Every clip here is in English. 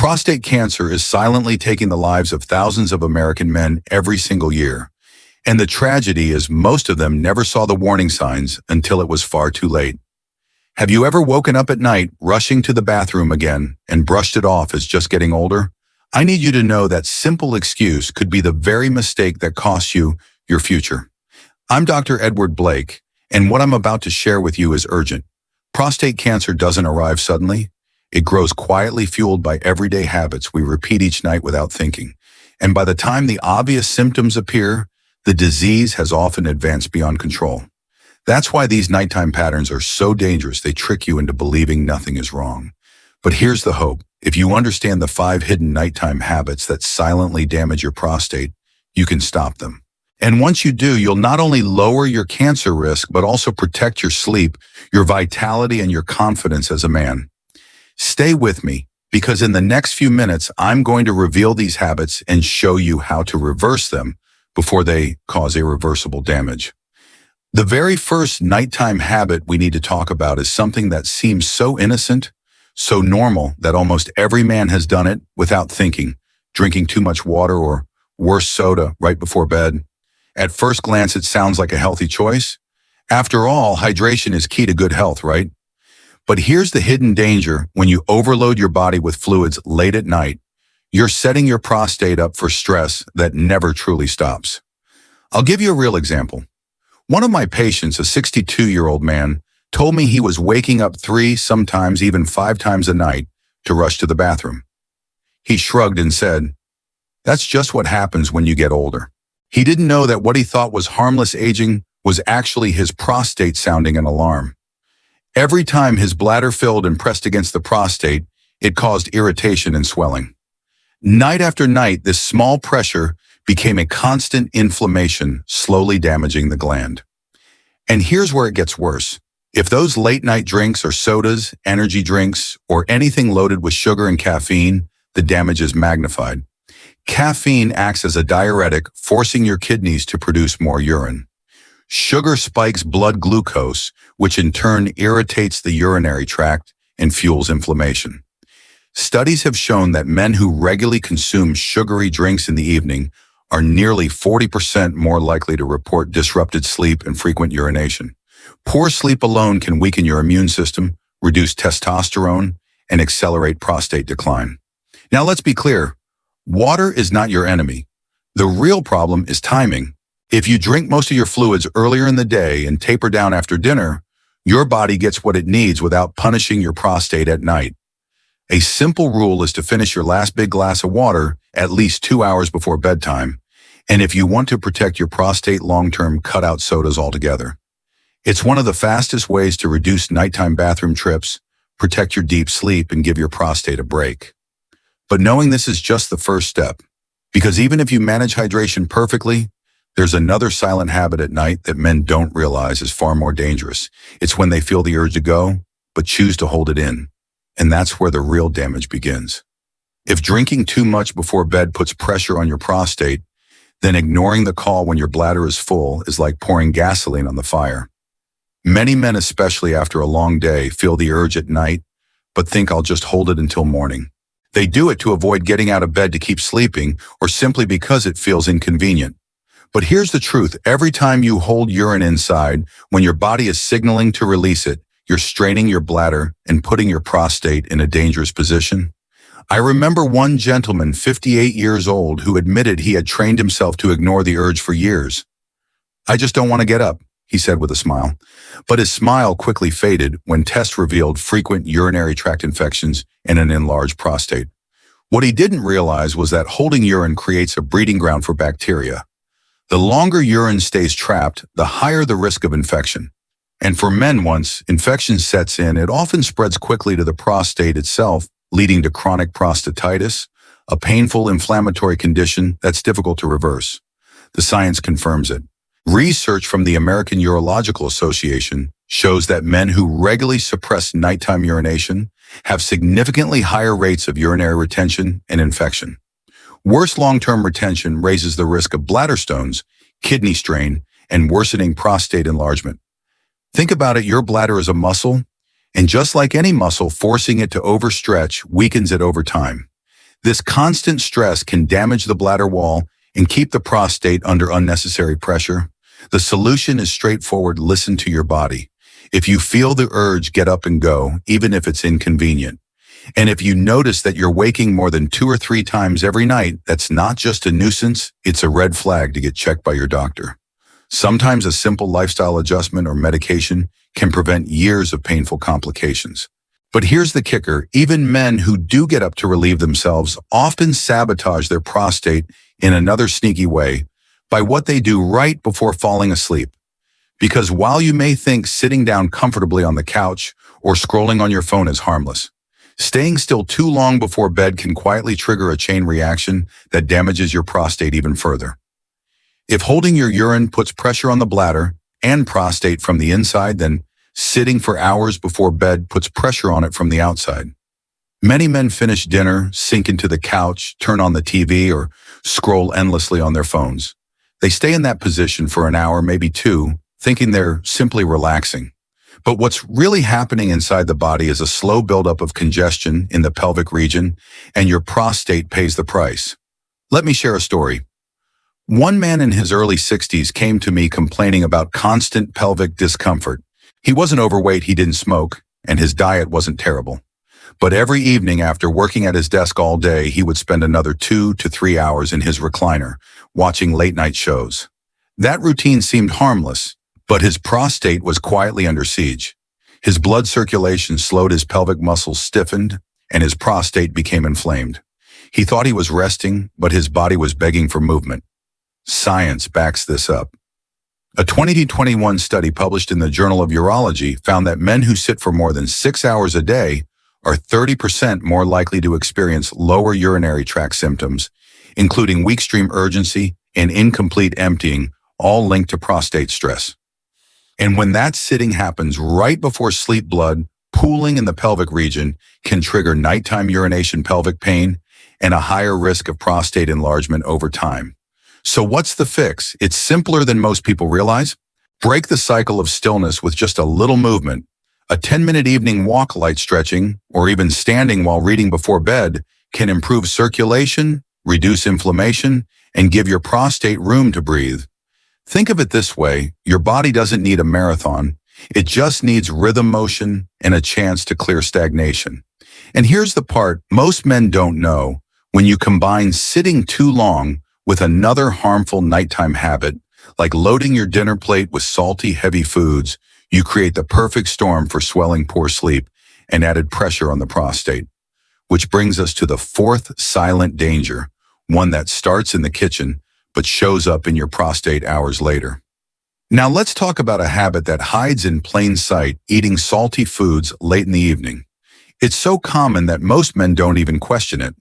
Prostate cancer is silently taking the lives of thousands of American men every single year. And the tragedy is most of them never saw the warning signs until it was far too late. Have you ever woken up at night, rushing to the bathroom again, and brushed it off as just getting older? I need you to know that simple excuse could be the very mistake that costs you your future. I'm Dr. Edward Blake, and what I'm about to share with you is urgent. Prostate cancer doesn't arrive suddenly. It grows quietly, fueled by everyday habits we repeat each night without thinking. And by the time the obvious symptoms appear, the disease has often advanced beyond control. That's why these nighttime patterns are so dangerous. They trick you into believing nothing is wrong. But here's the hope. If you understand the 5 hidden nighttime habits that silently damage your prostate, you can stop them. And once you do, you'll not only lower your cancer risk, but also protect your sleep, your vitality, and your confidence as a man. Stay with me, because in the next few minutes, I'm going to reveal these habits and show you how to reverse them before they cause irreversible damage. The very first nighttime habit we need to talk about is something that seems so innocent, so normal that almost every man has done it without thinking, drinking too much water or worse, soda right before bed. At first glance, it sounds like a healthy choice. After all, hydration is key to good health, right? But here's the hidden danger. When you overload your body with fluids late at night, you're setting your prostate up for stress that never truly stops. I'll give you a real example. One of my patients, a 62-year-old man, told me he was waking up 3, sometimes even 5 times a night to rush to the bathroom. He shrugged and said, "That's just what happens when you get older." He didn't know that what he thought was harmless aging was actually his prostate sounding an alarm. Every time his bladder filled and pressed against the prostate, it caused irritation and swelling. Night after night, this small pressure became a constant inflammation, slowly damaging the gland. And here's where it gets worse. If those late-night drinks or sodas, energy drinks, or anything loaded with sugar and caffeine, the damage is magnified. Caffeine acts as a diuretic, forcing your kidneys to produce more urine. Sugar spikes blood glucose, which in turn irritates the urinary tract and fuels inflammation. Studies have shown that men who regularly consume sugary drinks in the evening are nearly 40% more likely to report disrupted sleep and frequent urination. Poor sleep alone can weaken your immune system, reduce testosterone, and accelerate prostate decline. Now let's be clear. Water is not your enemy. The real problem is timing. If you drink most of your fluids earlier in the day and taper down after dinner, your body gets what it needs without punishing your prostate at night. A simple rule is to finish your last big glass of water at least 2 hours before bedtime. And if you want to protect your prostate long-term, cut out sodas altogether. It's one of the fastest ways to reduce nighttime bathroom trips, protect your deep sleep, and give your prostate a break. But knowing this is just the first step, because even if you manage hydration perfectly, there's another silent habit at night that men don't realize is far more dangerous. It's when they feel the urge to go, but choose to hold it in. And that's where the real damage begins. If drinking too much before bed puts pressure on your prostate, then ignoring the call when your bladder is full is like pouring gasoline on the fire. Many men, especially after a long day, feel the urge at night, but think I'll just hold it until morning. They do it to avoid getting out of bed to keep sleeping, or simply because it feels inconvenient. But here's the truth. Every time you hold urine inside, when your body is signaling to release it, you're straining your bladder and putting your prostate in a dangerous position. I remember one gentleman, 58 years old, who admitted he had trained himself to ignore the urge for years. "I just don't want to get up," he said with a smile. But his smile quickly faded when tests revealed frequent urinary tract infections and an enlarged prostate. What he didn't realize was that holding urine creates a breeding ground for bacteria. The longer urine stays trapped, the higher the risk of infection. And for men, once infection sets in, it often spreads quickly to the prostate itself, leading to chronic prostatitis, a painful inflammatory condition that's difficult to reverse. The science confirms it. Research from the American Urological Association shows that men who regularly suppress nighttime urination have significantly higher rates of urinary retention and infection. Worse long-term retention raises the risk of bladder stones, kidney strain, and worsening prostate enlargement. Think about it, your bladder is a muscle, and just like any muscle, forcing it to overstretch weakens it over time. This constant stress can damage the bladder wall and keep the prostate under unnecessary pressure. The solution is straightforward: listen to your body. If you feel the urge, get up and go, even if it's inconvenient. And if you notice that you're waking more than 2 or 3 times every night, that's not just a nuisance, it's a red flag to get checked by your doctor. Sometimes a simple lifestyle adjustment or medication can prevent years of painful complications. But here's the kicker: even men who do get up to relieve themselves often sabotage their prostate in another sneaky way by what they do right before falling asleep. Because while you may think sitting down comfortably on the couch or scrolling on your phone is harmless, staying still too long before bed can quietly trigger a chain reaction that damages your prostate even further. If holding your urine puts pressure on the bladder and prostate from the inside, then sitting for hours before bed puts pressure on it from the outside. Many men finish dinner, sink into the couch, turn on the TV, or scroll endlessly on their phones. They stay in that position for an hour, maybe 2, thinking they're simply relaxing. But what's really happening inside the body is a slow buildup of congestion in the pelvic region, and your prostate pays the price. Let me share a story. One man in his early 60s came to me complaining about constant pelvic discomfort. He wasn't overweight, he didn't smoke, and his diet wasn't terrible. But every evening after working at his desk all day, he would spend another 2 to 3 hours in his recliner, watching late-night shows. That routine seemed harmless, but his prostate was quietly under siege. His blood circulation slowed, his pelvic muscles stiffened, and his prostate became inflamed. He thought he was resting, but his body was begging for movement. Science backs this up. A 2021 study published in the Journal of Urology found that men who sit for more than 6 hours a day are 30% more likely to experience lower urinary tract symptoms, including weak stream urgency and incomplete emptying, all linked to prostate stress. And when that sitting happens right before sleep, blood pooling in the pelvic region can trigger nighttime urination, pelvic pain, and a higher risk of prostate enlargement over time. So what's the fix? It's simpler than most people realize. Break the cycle of stillness with just a little movement. A 10-minute evening walk, light stretching, or even standing while reading before bed can improve circulation, reduce inflammation, and give your prostate room to breathe. Think of it this way: your body doesn't need a marathon. It just needs rhythm, motion, and a chance to clear stagnation. And here's the part most men don't know. When you combine sitting too long with another harmful nighttime habit, like loading your dinner plate with salty, heavy foods, you create the perfect storm for swelling, poor sleep, and added pressure on the prostate. Which brings us to the 4th silent danger, one that starts in the kitchen, but shows up in your prostate hours later. Now let's talk about a habit that hides in plain sight: eating salty foods late in the evening. It's so common that most men don't even question it.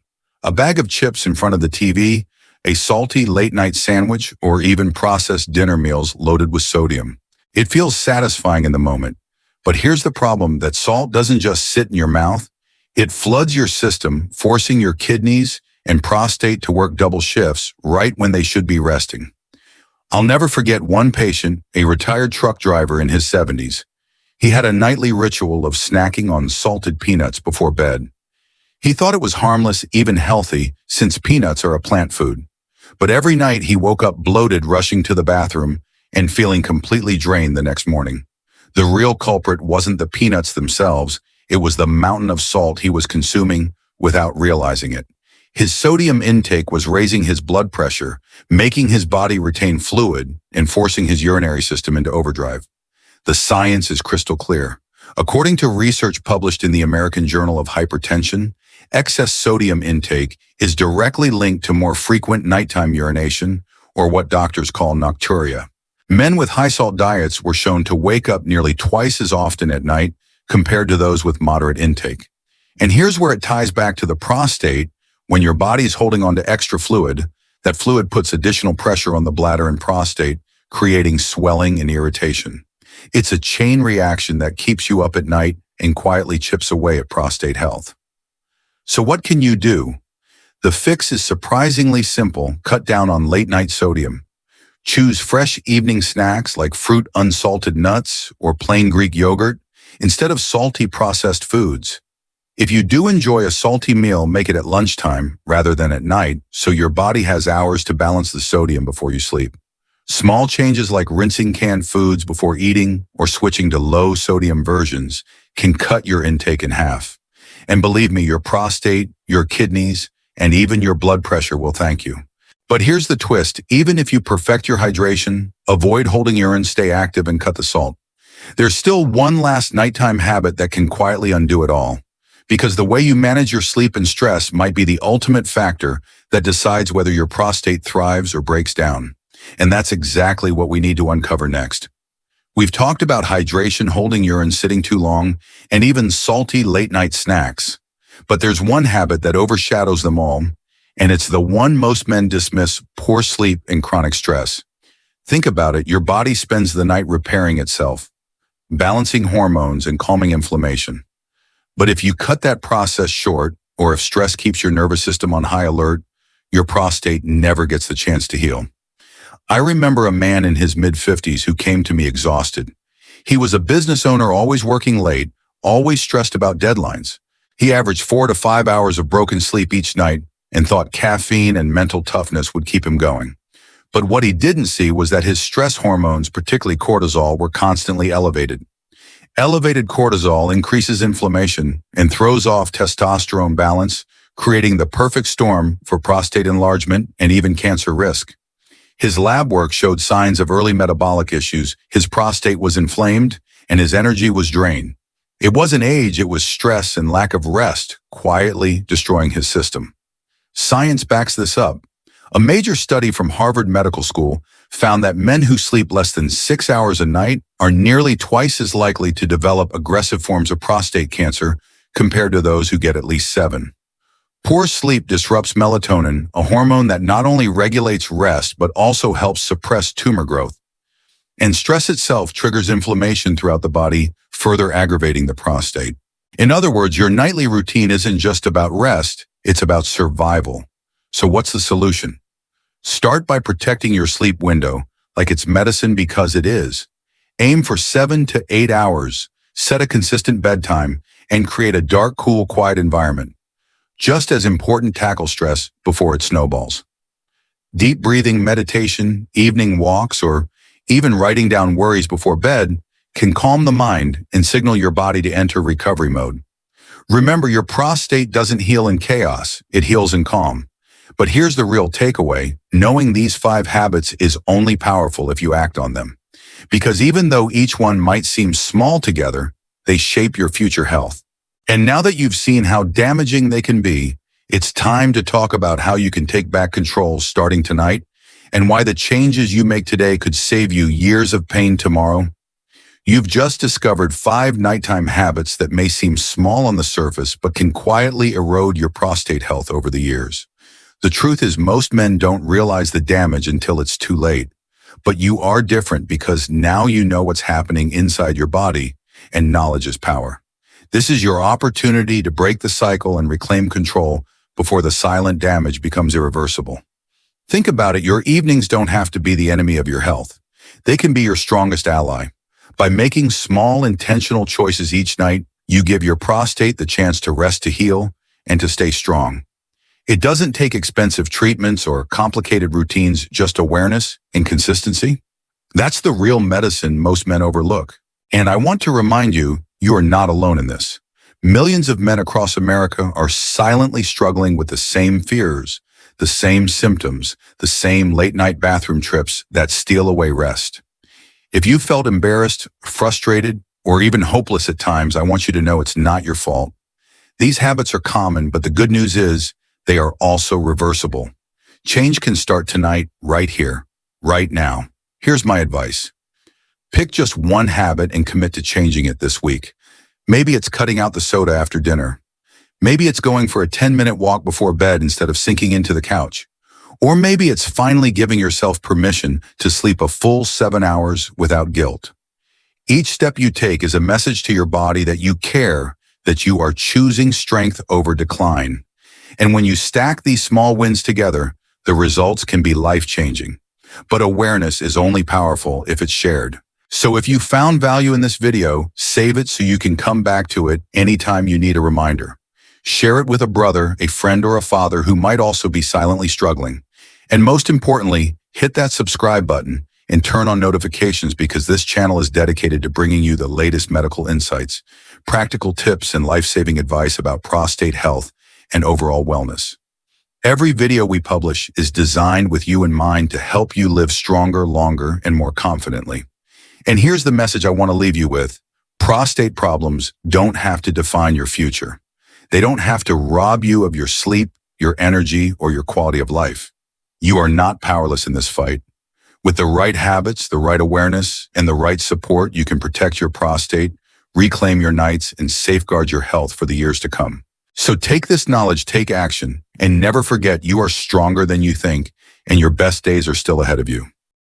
A bag of chips in front of the TV, a salty late-night sandwich, or even processed dinner meals loaded with sodium. It feels satisfying in the moment. But here's the problem: that salt doesn't just sit in your mouth. It floods your system, forcing your kidneys and prostate to work double shifts right when they should be resting. I'll never forget one patient, a retired truck driver in his 70s. He had a nightly ritual of snacking on salted peanuts before bed. He thought it was harmless, even healthy, since peanuts are a plant food. But every night he woke up bloated, rushing to the bathroom, and feeling completely drained the next morning. The real culprit wasn't the peanuts themselves, it was the mountain of salt he was consuming without realizing it. His sodium intake was raising his blood pressure, making his body retain fluid, and forcing his urinary system into overdrive. The science is crystal clear. According to research published in the American Journal of Hypertension, excess sodium intake is directly linked to more frequent nighttime urination, or what doctors call nocturia. Men with high-salt diets were shown to wake up nearly twice as often at night compared to those with moderate intake. And here's where it ties back to the prostate. When your body's holding on to extra fluid, that fluid puts additional pressure on the bladder and prostate, creating swelling and irritation. It's a chain reaction that keeps you up at night and quietly chips away at prostate health. So what can you do? The fix is surprisingly simple: cut down on late-night sodium. Choose fresh evening snacks like fruit, unsalted nuts, or plain Greek yogurt instead of salty processed foods. If you do enjoy a salty meal, make it at lunchtime rather than at night so your body has hours to balance the sodium before you sleep. Small changes like rinsing canned foods before eating or switching to low-sodium versions can cut your intake in half. And believe me, your prostate, your kidneys, and even your blood pressure will thank you. But here's the twist. Even if you perfect your hydration, avoid holding urine, stay active, and cut the salt, there's still one last nighttime habit that can quietly undo it all. Because the way you manage your sleep and stress might be the ultimate factor that decides whether your prostate thrives or breaks down. And that's exactly what we need to uncover next. We've talked about hydration, holding urine, sitting too long, and even salty late-night snacks. But there's one habit that overshadows them all, and it's the one most men dismiss: poor sleep and chronic stress. Think about it. Your body spends the night repairing itself, balancing hormones and calming inflammation. But if you cut that process short, or if stress keeps your nervous system on high alert, your prostate never gets the chance to heal. I remember a man in his mid-50s who came to me exhausted. He was a business owner, always working late, always stressed about deadlines. He averaged 4 to 5 hours of broken sleep each night and thought caffeine and mental toughness would keep him going. But what he didn't see was that his stress hormones, particularly cortisol, were constantly elevated. Elevated cortisol increases inflammation and throws off testosterone balance, creating the perfect storm for prostate enlargement and even cancer risk. His lab work showed signs of early metabolic issues. His prostate was inflamed and his energy was drained. It wasn't age, it was stress and lack of rest, quietly destroying his system. Science backs this up. A major study from Harvard Medical School found that men who sleep less than 6 hours a night are nearly twice as likely to develop aggressive forms of prostate cancer compared to those who get at least 7. Poor sleep disrupts melatonin, a hormone that not only regulates rest but also helps suppress tumor growth. And stress itself triggers inflammation throughout the body, further aggravating the prostate. In other words, your nightly routine isn't just about rest, it's about survival. So what's the solution? Start by protecting your sleep window, like it's medicine, because it is. Aim for 7 to 8 hours, set a consistent bedtime, and create a dark, cool, quiet environment. Just as important, tackle stress before it snowballs. Deep breathing, meditation, evening walks, or even writing down worries before bed can calm the mind and signal your body to enter recovery mode. Remember, your prostate doesn't heal in chaos, it heals in calm. But here's the real takeaway: knowing these 5 habits is only powerful if you act on them. Because even though each one might seem small together, they shape your future health. And now that you've seen how damaging they can be, it's time to talk about how you can take back control starting tonight, and why the changes you make today could save you years of pain tomorrow. You've just discovered 5 nighttime habits that may seem small on the surface, but can quietly erode your prostate health over the years. The truth is, most men don't realize the damage until it's too late. But you are different, because now you know what's happening inside your body, and knowledge is power. This is your opportunity to break the cycle and reclaim control before the silent damage becomes irreversible. Think about it. Your evenings don't have to be the enemy of your health. They can be your strongest ally. By making small, intentional choices each night, you give your prostate the chance to rest, to heal, and to stay strong. It doesn't take expensive treatments or complicated routines, just awareness and consistency. That's the real medicine most men overlook. And I want to remind you, you are not alone in this. Millions of men across America are silently struggling with the same fears, the same symptoms, the same late-night bathroom trips that steal away rest. If you felt embarrassed, frustrated, or even hopeless at times, I want you to know it's not your fault. These habits are common, but the good news is they are also reversible. Change can start tonight, right here, right now. Here's my advice. Pick just one habit and commit to changing it this week. Maybe it's cutting out the soda after dinner. Maybe it's going for a 10-minute walk before bed instead of sinking into the couch. Or maybe it's finally giving yourself permission to sleep a full 7 hours without guilt. Each step you take is a message to your body that you care, that you are choosing strength over decline. And when you stack these small wins together, the results can be life-changing. But awareness is only powerful if it's shared. So if you found value in this video, save it so you can come back to it anytime you need a reminder. Share it with a brother, a friend, or a father who might also be silently struggling. And most importantly, hit that subscribe button and turn on notifications because this channel is dedicated to bringing you the latest medical insights, practical tips, and life-saving advice about prostate health and overall wellness. Every video we publish is designed with you in mind to help you live stronger, longer, and more confidently. And here's the message I want to leave you with. Prostate problems don't have to define your future. They don't have to rob you of your sleep, your energy, or your quality of life. You are not powerless in this fight. With the right habits, the right awareness, and the right support, you can protect your prostate, reclaim your nights, and safeguard your health for the years to come. So take this knowledge, take action, and never forget you are stronger than you think, and your best days are still ahead of you.